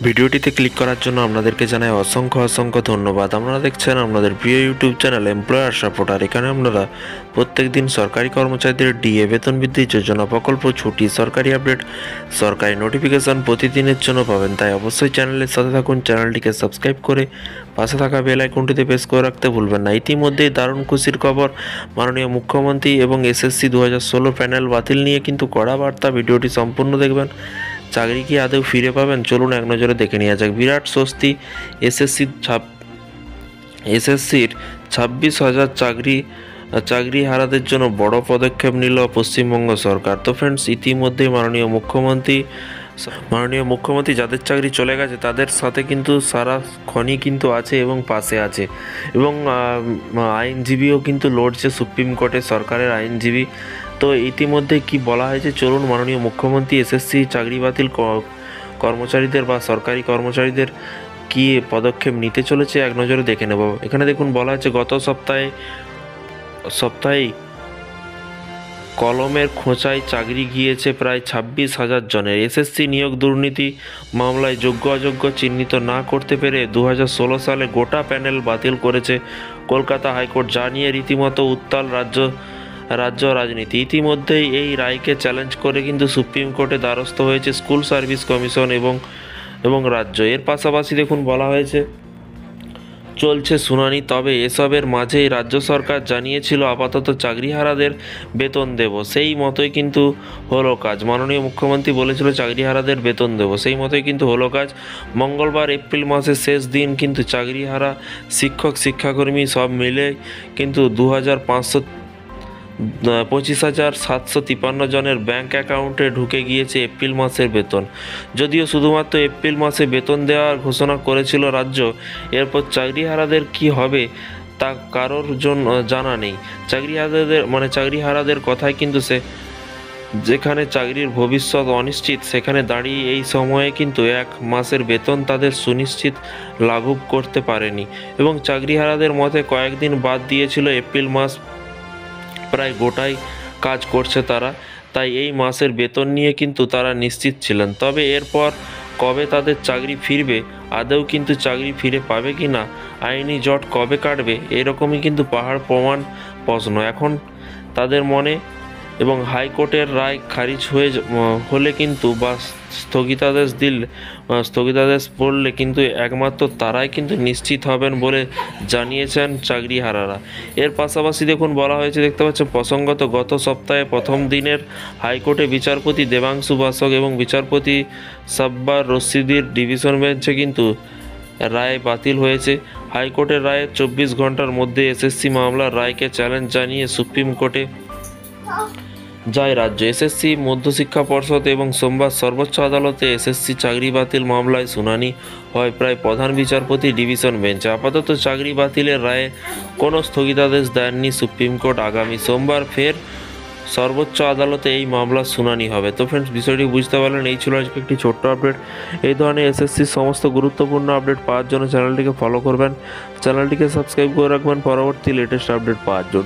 ভিডিওটিতে ক্লিক করার জন্য আপনাদেরকে জানাই অসংখ্য অসংখ্য ধন্যবাদ। আপনারা দেখছেন আপনাদের প্রিয় ইউটিউব চ্যানেল এমপ্লয়ার সাপোর্টার। এখানে আপনারা প্রত্যেক দিন সরকারি কর্মচারীদের ডিএ বেতন বৃদ্ধি যোজনা প্রকল্প ছুটি সরকারি আপডেট সরকারি নোটিফিকেশন প্রতিদিনের জন্য পাবেন। তাই অবশ্যই চ্যানেলের সাথে থাকুন, চ্যানেলটিকে সাবস্ক্রাইব করে পাশে থাকা বেল আইকনটিতে প্রেস করে রাখতে ভুলবেন না। ইতিমধ্যেই দারুণ খুশির খবর, মাননীয় মুখ্যমন্ত্রী এবং এসএসসি 2016 প্যানেল বাতিল নিয়ে কিন্তু কড়া বার্তা। ভিডিওটি সম্পূর্ণ দেখবেন। চাকরি কি আদৌ ফিরে পাবেন? চলুন এক নজরে দেখে নেওয়া যাক। বিরাট স্বস্তি, এসএসসির 26,000 চাকরিহারাদের জন্য বড় পদক্ষেপ নিল পশ্চিমবঙ্গ সরকার। তো ফ্রেন্ডস, ইতিমধ্যেই মাননীয় মুখ্যমন্ত্রী যাদের চাকরি চলে গেছে তাদের সাথে কিন্তু সারাক্ষণই কিন্তু আছে এবং পাশে আছে, এবং আইনজীবীও কিন্তু লড়ছে সুপ্রিম কোর্টে, সরকারের আইনজীবী। তো ইতিমধ্যে কি বলা হয়েছে, চলুন মাননীয় মুখ্যমন্ত্রী এসএসসি চাকরি বাতিল কর্মচারীদের বা সরকারি কর্মচারীদের কি পদক্ষেপ নিতে চলেছে এক নজরে দেখে নেব। এখানে দেখুন বলা হয়েছে, গত সপ্তাহেই কলমের খোঁচায় চাকরি গিয়েছে প্রায় 26,000 জনের। এসএসসি নিয়োগ দুর্নীতি মামলায় যোগ্য অযোগ্য চিহ্নিত না করতে পেরে 2016 সালে গোটা প্যানেল বাতিল করেছে কলকাতা হাইকোর্ট, যা নিয়ে রীতিমতো উত্তাল রাজ্য রাজনীতি। ইতিমধ্যেই এই রায়কে চ্যালেঞ্জ করে কিন্তু সুপ্রিম কোর্টে দ্বারস্থ হয়েছে স্কুল সার্ভিস কমিশন এবং রাজ্য। এর পাশাপাশি দেখুন বলা হয়েছে, চলছে শুনানি। তবে এসবের মাঝেই রাজ্য সরকার জানিয়েছিল আপাতত চাকরিহারাদের বেতন দেব, সেই মতোই কিন্তু হলো কাজ। মাননীয় মুখ্যমন্ত্রী বলেছিল চাকরিহারাদের বেতন দেব, সেই মতোই কিন্তু হলো কাজ। মঙ্গলবার এপ্রিল মাসের শেষ দিন কিন্তু চাকরিহারা শিক্ষক শিক্ষাকর্মী সব মিলে কিন্তু 25,753 জনের ব্যাংক অ্যাকাউন্টে ঢুকে গিয়েছে এপ্রিল মাসের বেতন। যদিও শুধুমাত্র এপ্রিল মাসে বেতন দেওয়ার ঘোষণা করেছিল রাজ্য, এরপর চাকরিহারাদের কি হবে তা কারোর জন্য জানা নেই। চাকরিহারাদের কথায় কিন্তু যেখানে চাকরির ভবিষ্যৎ অনিশ্চিত, সেখানে দাঁড়িয়ে এই সময়ে কিন্তু 1 মাসের বেতন তাদের সুনিশ্চিত লাঘব করতে পারেনি, এবং চাকরিহারাদের মতে কয়েকদিন বাদ দিয়েছিল এপ্রিল মাস, প্রায় গোটাই কাজ করছে তারা, তাই এই মাসের বেতন নিয়ে কিন্তু তারা নিশ্চিত ছিলেন। তবে এরপর কবে তাদের চাকরি ফিরবে, আদৌ কিন্তু চাকরি ফিরে পাবে কি না, আইনি জট কবে কাটবে, এরকমই কিন্তু পাহাড় প্রমাণ প্রশ্ন এখন তাদের মনে। এবং হাইকোর্টের রায় খারিজ হলে কিন্তু বা স্থগিতাদেশ পড়লে কিন্তু একমাত্র তারাই কিন্তু নিশ্চিত হবেন বলে জানিয়েছেন চাকরিহারারা। এর পাশাপাশি দেখুন বলা হয়েছে, দেখতে পাচ্ছেন প্রসঙ্গত গত সপ্তাহে প্রথম দিনের হাইকোর্টে বিচারপতি দেবাংশু বাসক এবং বিচারপতি সাব্বার রশিদির ডিভিশন বেঞ্চে কিন্তু রায় বাতিল হয়েছে। হাইকোর্টের রায়ের 24 ঘন্টার মধ্যে এসএসসি মামলার রায়কে চ্যালেঞ্জ জানিয়ে সুপ্রিম কোর্টে যায় রাজ্য। এসএসসি মধ্যশিক্ষা পর্ষদ এবং সোমবার সর্বোচ্চ আদালতে এসএসসি চাকরি বাতিল মামলায় শুনানি হয় প্রায় প্রধান বিচারপতি ডিভিশন বেঞ্চে। আপাতত চাকরি বাতিলের রায়ে কোনো স্থগিতাদেশ দেননি সুপ্রিম কোর্ট। আগামী সোমবার ফের সর্বোচ্চ আদালতে এই মামলার শুনানি হবে। তো ফ্রেন্ডস, বিষয়টি বুঝতে পারলেন। এই ছিল আজকে একটি ছোট্ট আপডেট। এই ধরনের এসএসসির সমস্ত গুরুত্বপূর্ণ আপডেট পাওয়ার জন্য চ্যানেলটিকে ফলো করবেন, চ্যানেলটিকে সাবস্ক্রাইব করে রাখবেন পরবর্তী লেটেস্ট আপডেট পাওয়ার জন্য।